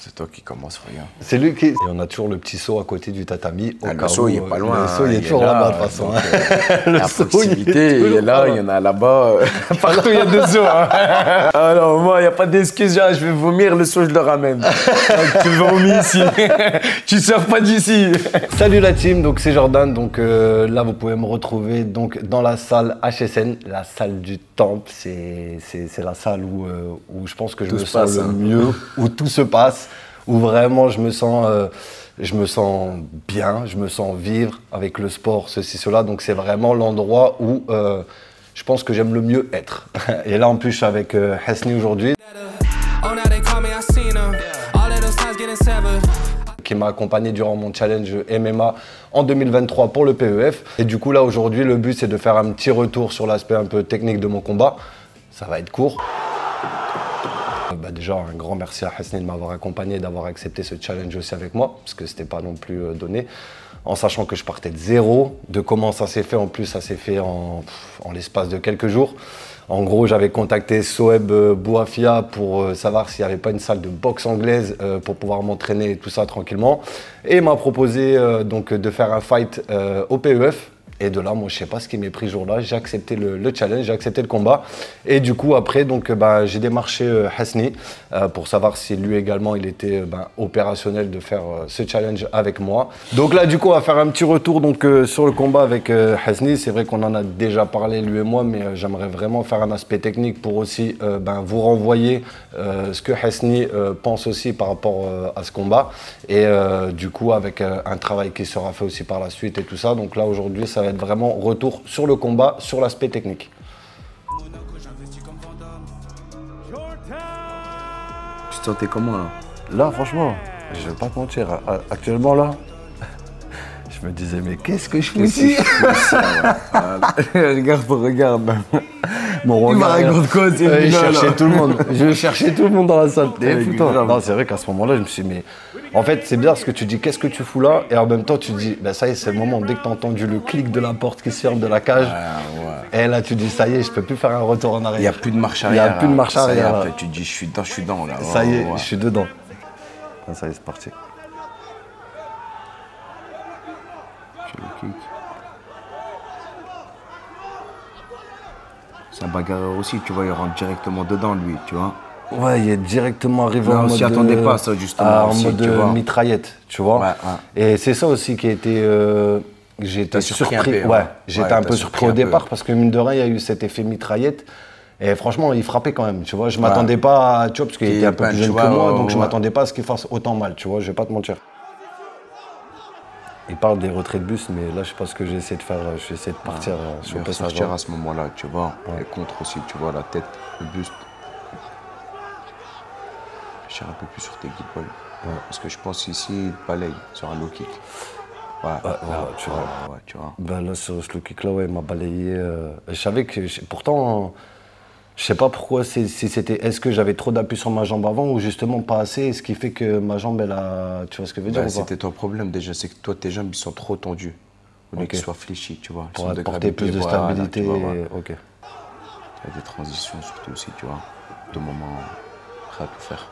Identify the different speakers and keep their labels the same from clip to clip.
Speaker 1: C'est toi qui commence, regarde.
Speaker 2: C'est lui qui... Et on a toujours le petit seau à côté du tatami.
Speaker 1: Le seau, il est pas loin.
Speaker 2: Le seau, il est toujours là-bas, de toute façon.
Speaker 1: Le seau, il est là, il y en a là-bas. Partout, il y a des seaux. Alors, moi, il n'y a pas d'excuse. Je vais vomir, le seau, je le ramène. Donc, tu vomis ici. Tu ne sors pas d'ici.
Speaker 2: Salut la team, donc c'est Jordan. Donc là, vous pouvez me retrouver donc, dans la salle HSN, la salle du temple. C'est la salle où je pense que je me sens le mieux, où tout se passe, où vraiment je me sens bien, je me sens vivre avec le sport, ceci, cela. Donc c'est vraiment l'endroit où je pense que j'aime le mieux être. Et là en plus je suis avec Hasni aujourd'hui, qui m'a accompagné durant mon challenge MMA en 2023 pour le PEF. Et du coup là aujourd'hui le but c'est de faire un petit retour sur l'aspect un peu technique de mon combat. Ça va être court. Déjà, un grand merci à Hasni de m'avoir accompagné et d'avoir accepté ce challenge aussi avec moi, parce que c'était pas non plus donné, en sachant que je partais de zéro. De comment ça s'est fait, en plus, ça s'est fait en l'espace de quelques jours. En gros, j'avais contacté Soeb Bouafia pour savoir s'il n'y avait pas une salle de boxe anglaise pour pouvoir m'entraîner et tout ça tranquillement. Et il m'a proposé donc de faire un fight au PEF. Et de là, moi, je sais pas ce qui m'est pris ce jour-là. J'ai accepté le challenge, j'ai accepté le combat. Et du coup, après, donc, j'ai démarché Hasni pour savoir si lui également, il était opérationnel de faire ce challenge avec moi. Donc là, du coup, on va faire un petit retour donc, sur le combat avec Hasni. C'est vrai qu'on en a déjà parlé, lui et moi, mais j'aimerais vraiment faire un aspect technique pour aussi vous renvoyer ce que Hasni pense aussi par rapport à ce combat. Et du coup, avec un travail qui sera fait aussi par la suite et tout ça. Donc là, aujourd'hui, ça va être vraiment retour sur le combat, sur l'aspect technique.
Speaker 1: Tu te sentais comment là?
Speaker 2: Là, franchement, je vais pas te mentir, actuellement là, je me disais, mais qu'est-ce que je fais ici?
Speaker 1: Regarde.
Speaker 2: Mon regard,
Speaker 1: il raconte quoi?
Speaker 2: Je cherchais tout le monde. Je cherchais tout le monde dans la salle. Non, c'est vrai qu'à ce moment-là, je me suis dit, mais en fait, c'est bizarre parce que tu dis, qu'est-ce que tu fous là? Et en même temps, tu dis, ça y est, c'est le moment. Dès que tu as entendu le clic de la porte qui se ferme de la cage, et là, tu dis, ça y est, je peux plus faire un retour en arrière.
Speaker 1: Il n'y a plus de marche arrière.
Speaker 2: Il n'y a plus de marche arrière.
Speaker 1: Après, tu dis, je suis dedans là.
Speaker 2: Ça y est, je suis dedans. Ça y est, c'est parti.
Speaker 1: C'est un bagarreur aussi, tu vois, il rentre directement dedans, lui, tu vois.
Speaker 2: Ouais, il est directement arrivé en
Speaker 1: mode... On s'y attendait pas, ça, justement.
Speaker 2: En mode mitraillette, tu vois.
Speaker 1: Ouais.
Speaker 2: Et c'est ça aussi qui a été... j'ai été surpris. Ouais, j'étais un peu surpris au départ parce que, mine de rien, il y a eu cet effet mitraillette. Et franchement, il frappait quand même, tu vois. Je m'attendais pas à... Tu vois, parce qu'il était un peu plus jeune que moi, donc je m'attendais pas à ce qu'il fasse autant mal, tu vois. Je vais pas te mentir. Il parle des retraits de bus, mais là, je sais pas ce que j'ai essayé de faire. Je vais essayer de partir sur le passage.
Speaker 1: Partir à ce moment-là, tu vois. Et contre aussi, tu vois, la tête, le buste. Je tire un peu plus sur tes guides, parce que je pense ici, il balaye sur un low kick. Tu vois.
Speaker 2: Là, sur ce low kick-là, il m'a balayé. Je savais que... Pourtant... Je sais pas pourquoi, si c'était, est-ce que j'avais trop d'appui sur ma jambe avant ou justement pas assez, ce qui fait que ma jambe, elle a, tu vois ce que je veux dire ou pas?
Speaker 1: C'était ton problème déjà, c'est que toi, tes jambes, ils sont trop tendues. Au lieu qu'ils soient fléchis, tu vois.
Speaker 2: Pour apporter plus de stabilité.
Speaker 1: Tu as des transitions surtout aussi, tu vois. De moments prêts à tout faire.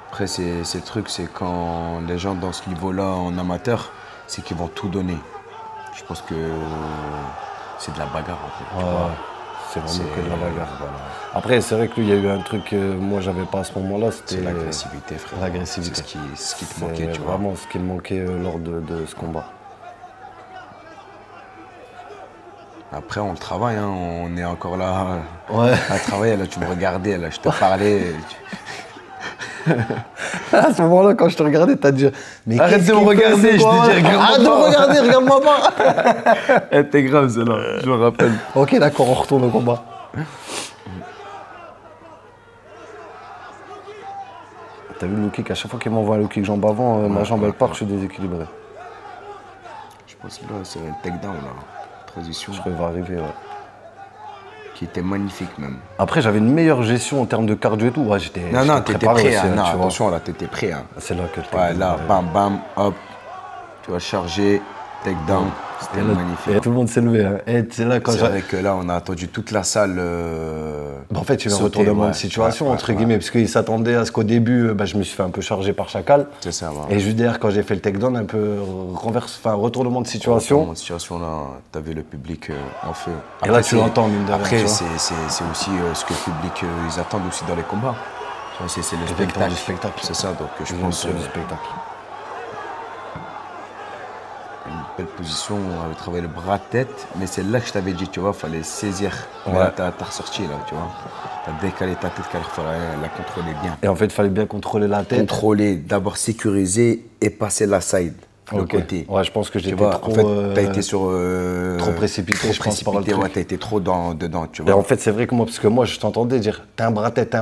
Speaker 1: Après, c'est le truc, c'est quand les gens dans ce niveau-là en amateur, c'est qu'ils vont tout donner. Je pense que c'est de la bagarre en fait.
Speaker 2: C'est vraiment que de la bagarre. Voilà. Après, c'est vrai qu'il y a eu un truc que moi j'avais pas à ce moment-là, c'était
Speaker 1: l'agressivité, frère.
Speaker 2: L'agressivité.
Speaker 1: C'est ce qui te manquait, tu vois.
Speaker 2: Vraiment ce qui me manquait lors de ce combat.
Speaker 1: Après, on le travaille, hein. On est encore là
Speaker 2: à
Speaker 1: travailler. Là, tu me regardais, là, je te parlais.
Speaker 2: À ce moment-là, quand je te regardais, t'as dit mais
Speaker 1: arrête de me regarder, je t'ai dit regarde-moi.
Speaker 2: Arrête de me regarder, regarde-moi pas.
Speaker 1: T'es grave, celle-là, je me rappelle.
Speaker 2: Ok, d'accord, on retourne au combat. T'as vu le low kick, à chaque fois qu'il m'envoie un low kick jambe avant, ma jambe elle part, je suis déséquilibré.
Speaker 1: Je pense que là, c'est un takedown, là. Transition.
Speaker 2: Je vais arriver,
Speaker 1: Qui était magnifique même.
Speaker 2: Après, j'avais une meilleure gestion en termes de cardio et tout. Ouais,
Speaker 1: non, t'étais prêt. Aussi, hein, attention, là, t'étais prêt. Hein.
Speaker 2: C'est là que
Speaker 1: là, bam, bam, hop. Tu vas charger, takedown. C'était magnifique.
Speaker 2: Et tout le monde s'est levé. Hein. Et c'est là quand
Speaker 1: c'est vrai que là, on a attendu toute la salle.
Speaker 2: En fait, il y a eu un retournement de situation, entre guillemets, parce qu'ils s'attendaient à ce qu'au début, je me suis fait un peu charger par Chacal.
Speaker 1: C'est ça, ouais.
Speaker 2: Et juste derrière, quand j'ai fait le takedown, un peu retournement de situation.
Speaker 1: Retournement de situation, là, t'avais le public en feu.
Speaker 2: Après, et là, tu l'entends, mine de rien.
Speaker 1: Après, c'est aussi ce que le public, ils attendent aussi dans les combats. C'est le spectacle. C'est ça, donc je pense.
Speaker 2: Le spectacle.
Speaker 1: Une belle position, on avait travaillé le bras-tête, mais c'est là que je t'avais dit, tu vois, il fallait saisir.
Speaker 2: Ouais.
Speaker 1: Là, t'as ressorti, là, tu vois. T'as décalé ta tête, qu'il fallait la contrôler bien.
Speaker 2: Et en fait, il fallait bien contrôler la tête.
Speaker 1: Contrôler, d'abord sécuriser et passer la side, le côté.
Speaker 2: Ouais, je pense que j'étais trop...
Speaker 1: En fait, t'as été sur...
Speaker 2: trop précipité, je pense, par le truc.
Speaker 1: Ouais, t'as été trop dedans, tu vois.
Speaker 2: Et en fait, c'est vrai que moi, parce que moi, je t'entendais dire, t'as un bras-tête.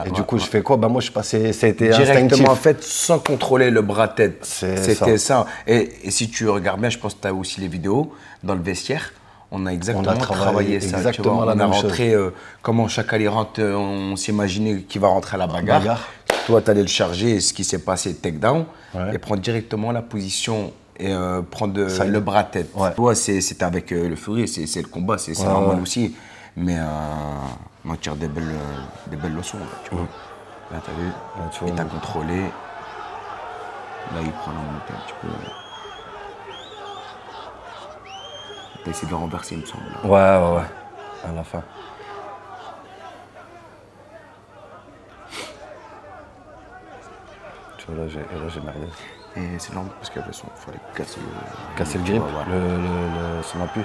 Speaker 2: Et du coup, je fais quoi? Moi, je suis passé, ça a été
Speaker 1: directement,
Speaker 2: instinctif.
Speaker 1: en fait, sans contrôler le bras-tête. C'était ça. Et si tu regardes bien, je pense que tu as aussi les vidéos dans le vestiaire. On a exactement travaillé ça.
Speaker 2: Exactement
Speaker 1: on a rentré, comment Chacal rentre, on s'imaginait qu'il va rentrer à la bagarre. Toi, tu allais le charger, ce qui s'est passé, takedown, et prendre directement la position et prendre le bras-tête.
Speaker 2: Ouais.
Speaker 1: Toi, c'était avec le Fury, c'est le combat, c'est normal aussi. Mais on tire des belles leçons, là, tu vois. Là, t'as vu, il t'a contrôlé. Là, il prend la montée un petit peu. T'as essayé de le renverser, il me semble. Là.
Speaker 2: Ouais. À la fin. Tu vois, là, j'ai merdé.
Speaker 1: Et c'est normal parce qu'il fallait
Speaker 2: casser le grip, son appui.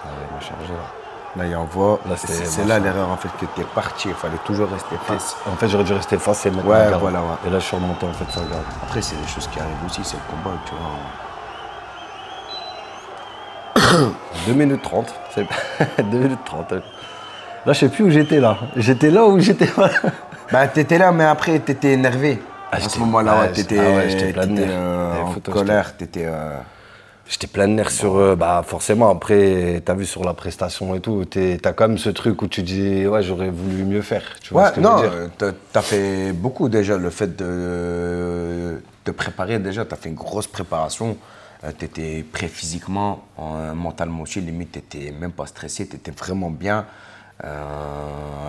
Speaker 2: Il m'a chargé là.
Speaker 1: Là, il envoie. C'est là l'erreur en fait que tu es parti. Il fallait toujours rester face.
Speaker 2: En fait, j'aurais dû rester face et mettre
Speaker 1: ma
Speaker 2: garde.
Speaker 1: Voilà.
Speaker 2: Et là, je suis remonté en fait sans garde.
Speaker 1: Après, c'est des choses qui arrivent aussi, c'est le combat, tu vois.
Speaker 2: 2 minutes 30. 2 minutes 30. Là, je sais plus où j'étais là. J'étais là ou j'étais pas là.
Speaker 1: T'étais là, mais après, t'étais énervé. À ce moment-là, t'étais en colère, t'étais...
Speaker 2: J'étais plein de nerfs sur forcément, après, t'as vu sur la prestation et tout, t'as quand même ce truc où tu dis, ouais, j'aurais voulu mieux faire. Tu vois ce que je veux dire.
Speaker 1: T'as fait beaucoup déjà, le fait de te préparer déjà, t'as fait une grosse préparation. T'étais prêt physiquement, mentalement aussi, limite, t'étais même pas stressé, t'étais vraiment bien.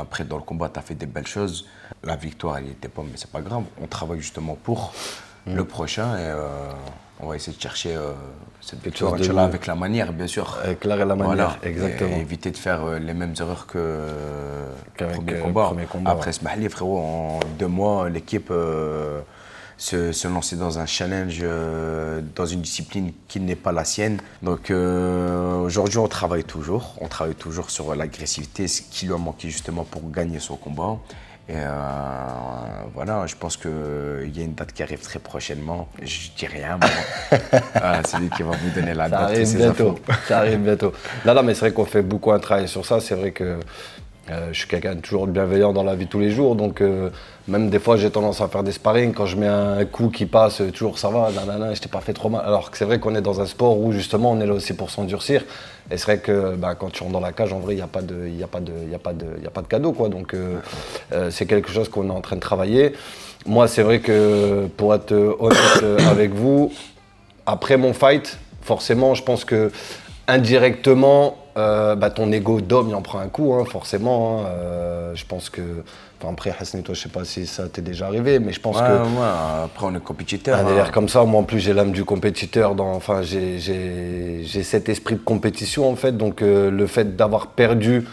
Speaker 1: Après, dans le combat, t'as fait des belles choses. La victoire, elle n'y était pas, mais c'est pas grave. On travaille justement pour le prochain et on va essayer de chercher cette victoire avec la manière, bien sûr.
Speaker 2: Avec l'art et la manière, exactement.
Speaker 1: Et éviter de faire les mêmes erreurs qu'avec le premier combat. Après, Smahli, frérot, en 2 mois, l'équipe se lancer dans un challenge, dans une discipline qui n'est pas la sienne. Donc aujourd'hui, on travaille toujours. On travaille toujours sur l'agressivité, ce qui lui a manqué justement pour gagner son combat. Et voilà, je pense qu'il y a une date qui arrive très prochainement. Je dis rien, mais c'est lui qui va vous donner la date.
Speaker 2: Ça arrive bientôt. Non, mais c'est vrai qu'on fait beaucoup un travail sur ça. C'est vrai que je suis quelqu'un de toujours bienveillant dans la vie de tous les jours. Donc même des fois, j'ai tendance à faire des sparring. Quand je mets un coup qui passe, toujours ça va, nanana, je t'ai pas fait trop mal. Alors que c'est vrai qu'on est dans un sport où justement, on est là aussi pour s'endurcir. Et c'est vrai que quand tu rentres dans la cage, en vrai, il n'y a pas de cadeau, quoi. Donc c'est quelque chose qu'on est en train de travailler. Moi, c'est vrai que pour être honnête avec vous, après mon fight, forcément, je pense que indirectement, ton ego d'homme, il en prend un coup, hein, forcément. Hein. Je pense que... Enfin, après, Hasni, toi, je sais pas si ça t'est déjà arrivé, mais je pense que...
Speaker 1: après, on est compétiteur.
Speaker 2: Un délire comme ça, moi, en plus, j'ai l'âme du compétiteur. Enfin, j'ai cet esprit de compétition, en fait. Donc, le fait d'avoir perdu,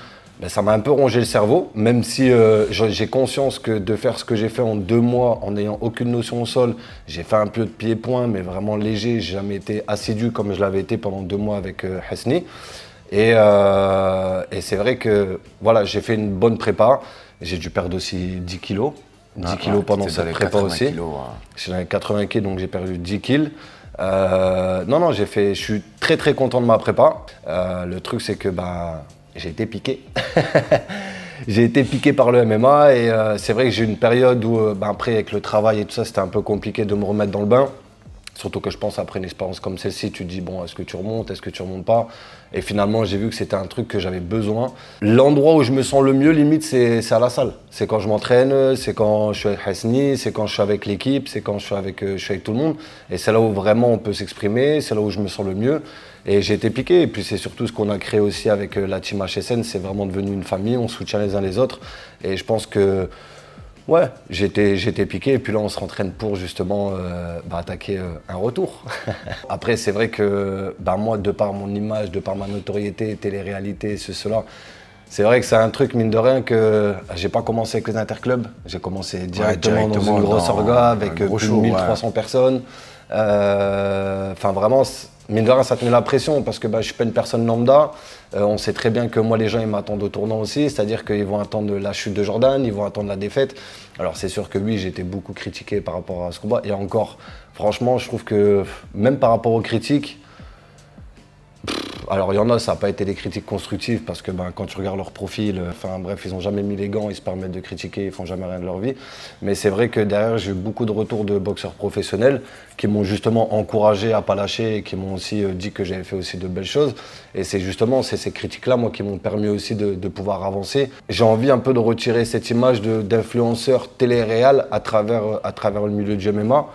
Speaker 2: ça m'a un peu rongé le cerveau. Même si j'ai conscience que de faire ce que j'ai fait en 2 mois, en n'ayant aucune notion au sol, j'ai fait un peu de pied-point, mais vraiment léger. J'ai jamais été assidu comme je l'avais été pendant 2 mois avec Hasni. Et c'est vrai que voilà, j'ai fait une bonne prépa. J'ai dû perdre aussi 10 kilos. 10 kilos pendant cette prépa aussi. J'étais dans les 80 kilos, donc j'ai perdu 10 kilos. Non, je suis très très content de ma prépa. Le truc, c'est que j'ai été piqué. J'ai été piqué par le MMA et c'est vrai que j'ai eu une période où, après, avec le travail et tout ça, c'était un peu compliqué de me remettre dans le bain. Surtout que je pense après une expérience comme celle-ci, tu te dis bon, est-ce que tu remontes, est-ce que tu remontes pas? Et finalement, j'ai vu que c'était un truc que j'avais besoin. L'endroit où je me sens le mieux, limite, c'est à la salle. C'est quand je m'entraîne, c'est quand je suis avec Hasni, c'est quand je suis avec l'équipe, c'est quand je suis avec tout le monde. Et c'est là où vraiment on peut s'exprimer, c'est là où je me sens le mieux. Et j'ai été piqué. Et puis c'est surtout ce qu'on a créé aussi avec la team HSN, c'est vraiment devenu une famille, on soutient les uns les autres. Et je pense que ouais, j'ai été piqué et puis là on se rentraîne pour justement attaquer un retour. Après c'est vrai que moi, de par mon image, de par ma notoriété, télé-réalité, cela, c'est vrai que c'est un truc mine de rien que j'ai pas commencé avec les interclubs, j'ai commencé directement dans une grosse orga avec plus de 1300 personnes. Enfin vraiment, mine de rien ça te met la pression parce que je suis pas une personne lambda. On sait très bien que moi les gens ils m'attendent au tournant aussi, c'est-à-dire qu'ils vont attendre la chute de Jordan, ils vont attendre la défaite. Alors c'est sûr que oui, j'ai été beaucoup critiqué par rapport à ce combat et encore, franchement je trouve que même par rapport aux critiques, alors il y en a, ça n'a pas été des critiques constructives parce que quand tu regardes leur profil, enfin bref, ils n'ont jamais mis les gants, ils se permettent de critiquer, ils font jamais rien de leur vie. Mais c'est vrai que derrière, j'ai eu beaucoup de retours de boxeurs professionnels qui m'ont justement encouragé à pas lâcher et qui m'ont aussi dit que j'avais fait aussi de belles choses. Et c'est justement ces critiques-là, moi, qui m'ont permis aussi de pouvoir avancer. J'ai envie un peu de retirer cette image d'influenceur télé-réal à travers le milieu du MMA.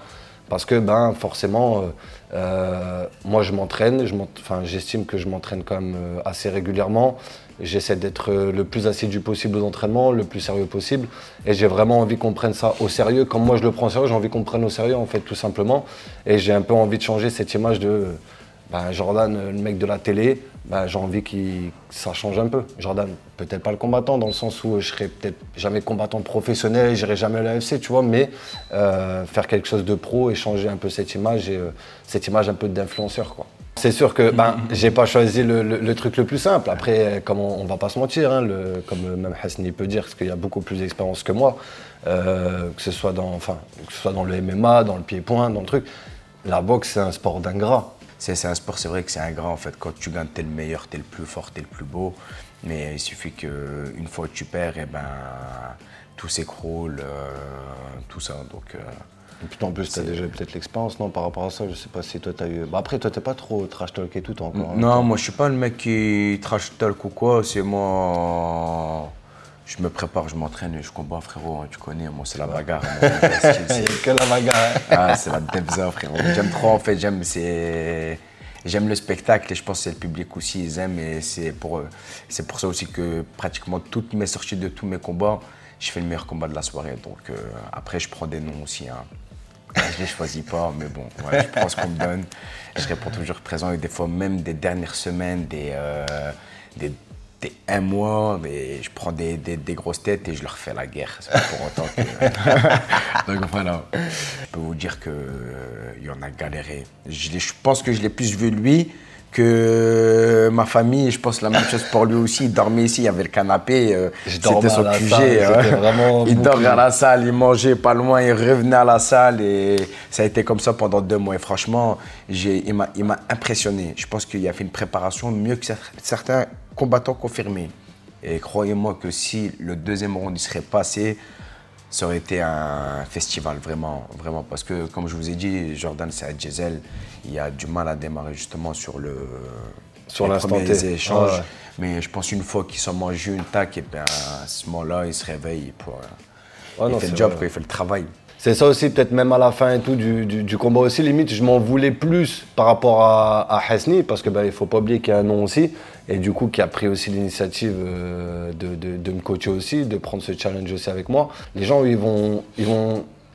Speaker 2: Parce que forcément, moi je m'entraîne, j'estime que je m'entraîne quand même assez régulièrement. J'essaie d'être le plus assidu possible aux entraînements, le plus sérieux possible. Et j'ai vraiment envie qu'on prenne ça au sérieux. Comme moi je le prends au sérieux, j'ai envie qu'on prenne au sérieux en fait tout simplement. Et j'ai un peu envie de changer cette image de Jordan, le mec de la télé. J'ai envie que ça change un peu. Jordan, peut-être pas le combattant, dans le sens où je serai peut-être jamais combattant professionnel, j'irai jamais à l'AFC, tu vois, mais faire quelque chose de pro et changer un peu cette image, cette image un peu d'influenceur, quoi. C'est sûr que j'ai pas choisi le truc le plus simple. Après, comme on va pas se mentir, hein, comme même Hasni peut dire, parce qu'il y a beaucoup plus d'expérience que moi, que ce soit dans le MMA, dans le pied-point, dans le truc. La boxe, c'est un sport d'ingrat.
Speaker 1: C'est un sport, c'est vrai que c'est ingrat en fait. Quand tu gagnes, t'es le meilleur, t'es le plus fort, t'es le plus beau. Mais il suffit qu'une fois que tu perds, tout s'écroule, tout ça. Donc,
Speaker 2: et puis en plus, tu as déjà peut-être l'expérience, non, par rapport à ça. Je sais pas si toi, tu as eu. Après, toi, t'es pas trop trash talk et tout encore.
Speaker 1: Non, moi, je suis pas le mec qui trash talk ou quoi. C'est moi. Je me prépare, je m'entraîne et je combats, frérot. Tu connais, moi, c'est la bagarre.
Speaker 2: C'est que la bagarre.
Speaker 1: Ah, c'est la devza, frérot. J'aime trop, en fait. J'aime le spectacle et je pense que c'est le public aussi, ils aiment. Et c'est pour ça aussi que pratiquement toutes mes sorties de tous mes combats, je fais le meilleur combat de la soirée. Donc après, je prends des noms aussi. Hein. Je ne les choisis pas, mais bon, ouais, je prends ce qu'on me donne. Je réponds toujours présent et des fois même des dernières semaines, des un mois, mais je prends des grosses têtes et je leur fais la guerre. C'est pas pour autant que... Donc voilà. Je peux vous dire qu'il y en a galéré. Je pense que je l'ai plus vu lui que ma famille. Je pense la même chose pour lui aussi. Il dormait ici, il y avait le canapé. C'était son QG. Il dormait à la salle, il mangeait pas loin, il revenait à la salle. Et ça a été comme ça pendant 2 mois. Et franchement, il m'a impressionné. Je pense qu'il a fait une préparation mieux que certains combattant confirmé. Et croyez-moi que si le 2e round il serait passé, ça aurait été un festival, vraiment, vraiment. Parce que, comme je vous ai dit, Jordan, c'est un diesel. Il a du mal à démarrer justement sur
Speaker 2: l'instant T.
Speaker 1: Échanges. Ouais. Mais je pense une fois qu'ils sont mangés une tac, et bien à ce moment-là, il se réveille pour. Il fait le job, il fait le travail.
Speaker 2: C'est ça aussi, peut-être même à la fin et tout du combat aussi, limite, je m'en voulais plus par rapport à Hasni, parce que il faut pas oublier qu'il y a un nom aussi, et du coup, qui a pris aussi l'initiative de me coacher aussi, de prendre ce challenge aussi avec moi. Les gens, ils vont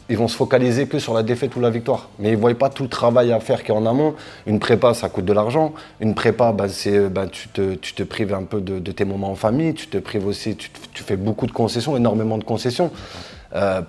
Speaker 2: se focaliser que sur la défaite ou la victoire, mais ils ne voient pas tout le travail à faire qui est en amont. Une prépa, ça coûte de l'argent. Une prépa, tu te prives un peu de tes moments en famille, tu te prives aussi, tu fais beaucoup de concessions, énormément de concessions.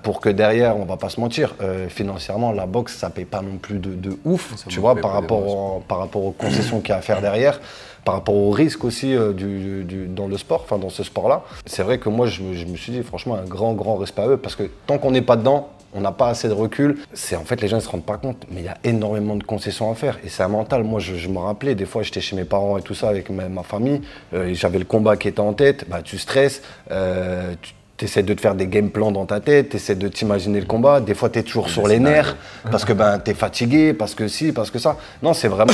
Speaker 2: Pour que derrière, on va pas se mentir, financièrement, la boxe, ça paye pas non plus de ouf, tu vois, par rapport aux concessions qu'il y a à faire derrière, par rapport aux risques aussi dans le sport, enfin dans ce sport-là. C'est vrai que moi, je me suis dit, franchement, un grand respect à eux, parce que tant qu'on n'est pas dedans, on n'a pas assez de recul. En fait, les gens ne se rendent pas compte, mais il y a énormément de concessions à faire. Et c'est un mental. Moi, je me rappelais, des fois, j'étais chez mes parents et tout ça, avec ma famille. J'avais le combat qui était en tête. Tu stresses. essaies de te faire des game plans dans ta tête, tu essaies de t'imaginer le combat. Des fois, tu es toujours sur les nerfs parce que tu es fatigué, parce que si, parce que ça. Non, c'est vraiment,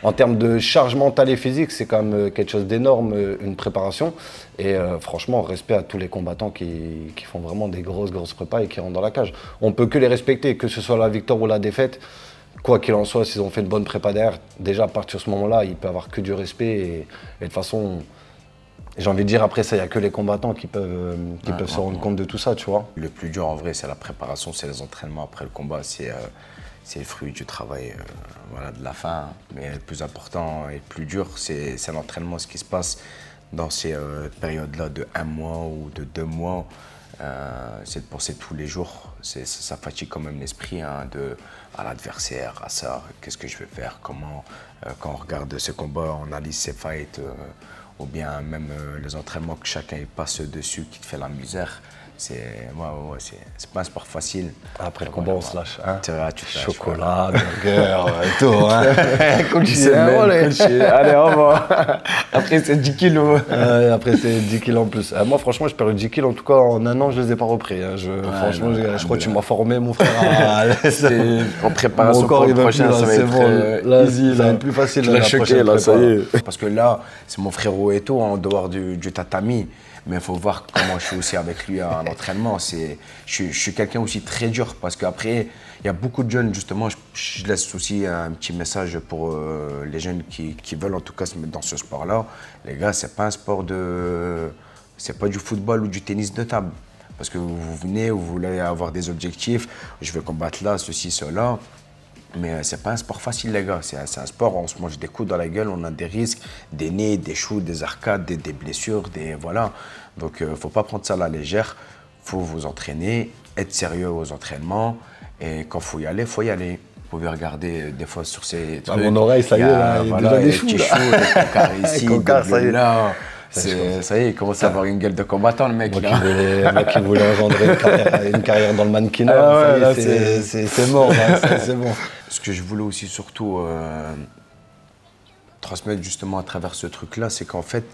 Speaker 2: en termes de charge mentale et physique, c'est quand même quelque chose d'énorme, une préparation. Et franchement, respect à tous les combattants qui font vraiment des grosses prépas et qui rentrent dans la cage. On peut que les respecter, que ce soit la victoire ou la défaite. Quoi qu'il en soit, s'ils ont fait une bonne prépa derrière, déjà à partir de ce moment-là, il peut avoir que du respect. Et de toute façon, j'ai envie de dire, après ça, il n'y a que les combattants qui peuvent se rendre compte de tout ça, tu vois.
Speaker 1: Le plus dur en vrai, c'est la préparation, c'est les entraînements après le combat, c'est le fruit du travail voilà, de la fin. Mais le plus important et le plus dur, c'est l'entraînement, ce qui se passe dans ces périodes-là de 1 mois ou de 2 mois. C'est de penser tous les jours, ça fatigue quand même l'esprit hein, à l'adversaire, à ça, qu'est-ce que je vais faire, comment, quand on regarde ce combat, on analyse ces fights, ou bien même les entraînements que chacun passe dessus qui te fait la misère. C'est pas un sport facile.
Speaker 2: Après le combat, on se lâche. Hein.
Speaker 1: Tu te lâches,
Speaker 2: chocolat, burger, tout. Hein.
Speaker 1: Allez, au revoir. Après, c'est 10 kilos.
Speaker 2: Après, c'est 10 kilos en plus. Moi, franchement, je perds 10 kilos. En tout cas, en 1 an, je ne les ai pas repris. Hein. Franchement, je crois que tu m'as formé, mon frère.
Speaker 1: En préparation pour le prochain, ça va être easy. Ça va être
Speaker 2: plus facile.
Speaker 1: Tu l'as choqué, là, ça y est. Parce que là, c'est mon frérot et tout, en dehors du tatami. Mais il faut voir comment je suis aussi avec lui à l'entraînement. Je suis quelqu'un aussi très dur parce qu'après, il y a beaucoup de jeunes, justement, je laisse aussi un petit message pour les jeunes qui veulent en tout cas se mettre dans ce sport-là. Les gars, c'est pas un sport c'est pas du football ou du tennis de table. Parce que vous venez, vous voulez avoir des objectifs, je veux combattre là, ceci, cela. Mais c'est pas un sport facile, les gars. C'est un sport où on se mange des coups dans la gueule, on a des risques, des nez, des choux, des arcades, des blessures, voilà. Donc, faut pas prendre ça à la légère. Faut vous entraîner, être sérieux aux entraînements. Et quand faut y aller, faut y aller. Vous pouvez regarder des fois sur ces trucs.
Speaker 2: Mon oreille, ça y est, il y a déjà des choux.
Speaker 1: Des concards ici, des là. Ça y est, il commence à avoir une gueule de combattant, le mec.
Speaker 2: Moi qui voulais engendrer une carrière dans le mannequinat, c'est mort, c'est bon.
Speaker 1: Ce que je voulais aussi surtout transmettre justement à travers ce truc-là, c'est qu'en fait,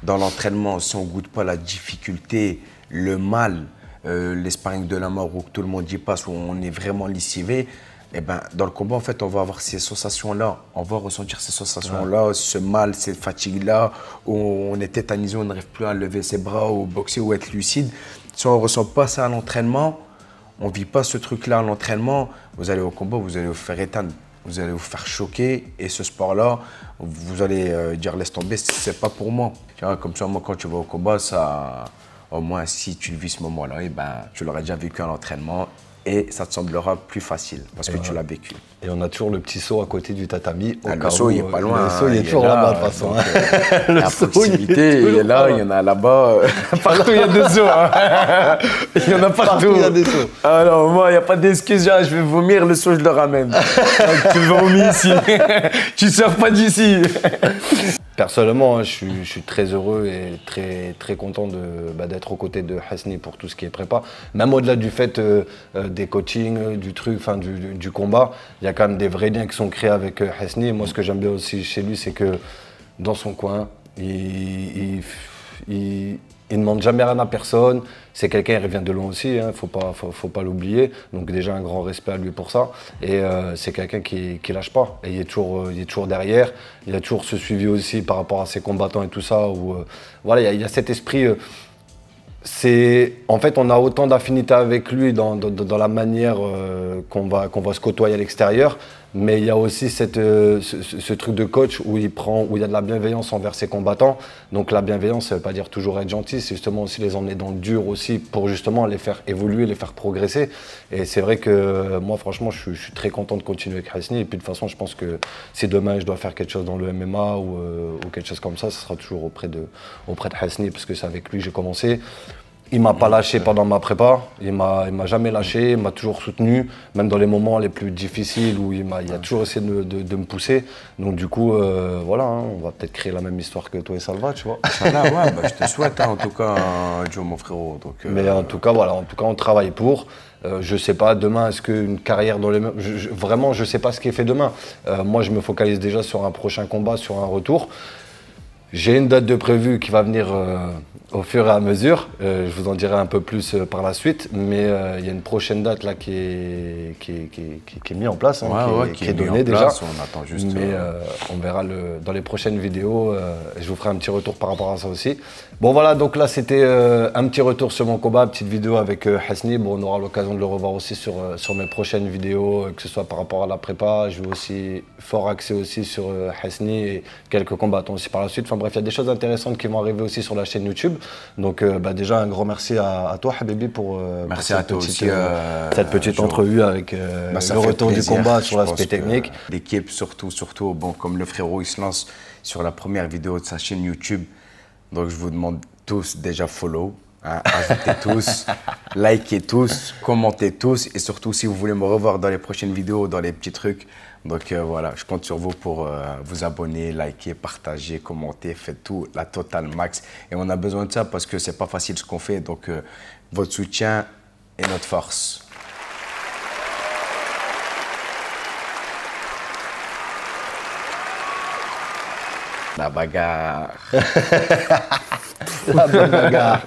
Speaker 1: dans l'entraînement, si on ne goûte pas la difficulté, le mal, les sparring de la mort où tout le monde y passe, où on est vraiment lessivé, et ben, dans le combat, en fait, on va avoir ces sensations-là. On va ressentir ces sensations-là, ce mal, ces fatigues-là, où on est tétanisé, on n'arrive plus à lever ses bras, ou boxer, ou être lucide. Si on ne ressent pas ça à l'entraînement, on ne vit pas ce truc-là à l'entraînement, vous allez au combat, vous allez vous faire éteindre, vous allez vous faire choquer. Et ce sport-là, vous allez dire laisse tomber, c'est pas pour moi. Tu vois, comme ça, moi, quand tu vas au combat, ça, au moins, si tu vis ce moment-là, et ben, tu l'auras déjà vécu à l'entraînement. Et ça te semblera plus facile parce que tu l'as vécu.
Speaker 2: Et on a toujours le petit seau à côté du tatami.
Speaker 1: Le seau, il n'est pas loin.
Speaker 2: Le seau, il est toujours là-bas, de toute façon.
Speaker 1: La proximité, il est là, il y en a là-bas. Partout, il y a des seaux. Hein. Il y en a partout.
Speaker 2: Il y a des seaux.
Speaker 1: Alors, moi, il n'y a pas d'excuse. Je vais vomir, le seau, je le ramène. Donc, tu vomis ici. Tu ne sors pas d'ici.
Speaker 2: Personnellement, je suis très heureux et très content d'être aux côtés de Hasni pour tout ce qui est prépa. Même au-delà du fait des coachings, du truc, du combat, il y a quand même des vrais liens qui sont créés avec Hasni. Moi, ce que j'aime bien aussi chez lui, c'est que dans son coin, il ne demande jamais rien à personne. C'est quelqu'un, il revient de loin aussi, hein, faut pas l'oublier. Donc déjà un grand respect à lui pour ça. Et c'est quelqu'un qui lâche pas. Et il est toujours derrière. Il y a toujours ce suivi aussi par rapport à ses combattants et tout ça. Où, voilà, il y a cet esprit. En fait, on a autant d'affinité avec lui dans la manière qu'on va se côtoyer à l'extérieur. Mais il y a aussi ce truc de coach où il y a de la bienveillance envers ses combattants. Donc la bienveillance, ça ne veut pas dire toujours être gentil, c'est justement aussi les emmener dans le dur aussi pour justement les faire évoluer, les faire progresser. Et c'est vrai que moi, franchement, je suis très content de continuer avec Hasni. Et puis de toute façon, je pense que si demain je dois faire quelque chose dans le MMA ou quelque chose comme ça, ce sera toujours auprès de Hasni parce que c'est avec lui que j'ai commencé. Il ne m'a pas lâché pendant ma prépa, il m'a jamais lâché, il m'a toujours soutenu, même dans les moments les plus difficiles où il a toujours essayé de me pousser. Donc du coup, voilà, hein, on va peut-être créer la même histoire que toi et Salva, tu vois.
Speaker 1: Inch'Allah, ouais, bah, je te souhaite, hein, en tout cas, Joe, mon frérot. Donc,
Speaker 2: mais en tout cas, voilà, on travaille pour. Je ne sais pas, demain, est-ce qu'une carrière dans les mêmes... Vraiment, je ne sais pas ce qui est fait demain. Moi, je me focalise déjà sur un prochain combat, sur un retour. J'ai une date de prévue qui va venir au fur et à mesure. Je vous en dirai un peu plus par la suite, mais il y a une prochaine date là qui est mise en place, hein, qui est donnée déjà.
Speaker 1: On attend juste.
Speaker 2: Mais on verra dans les prochaines vidéos. Je vous ferai un petit retour par rapport à ça aussi. Bon voilà, donc là c'était un petit retour sur mon combat, petite vidéo avec Hasni. Bon, on aura l'occasion de le revoir aussi sur mes prochaines vidéos, que ce soit par rapport à la prépa. Je vais aussi fort axé aussi sur Hasni et quelques combattants aussi par la suite. Enfin bref, il y a des choses intéressantes qui vont arriver aussi sur la chaîne YouTube. Donc déjà un grand merci à toi Habibi pour cette petite entrevue avec le retour du combat sur l'aspect technique.
Speaker 1: L'équipe surtout, bon, comme le frérot il se lance sur la première vidéo de sa chaîne YouTube. Donc je vous demande tous déjà follow, hein, ajoutez tous, likez tous, commentez tous et surtout si vous voulez me revoir dans les prochaines vidéos, dans les petits trucs. Donc voilà, je compte sur vous pour vous abonner, liker, partager, commenter, faites tout, la totale max. Et on a besoin de ça parce que c'est pas facile ce qu'on fait. Donc votre soutien est notre force. La bagarre.
Speaker 2: La bagarre.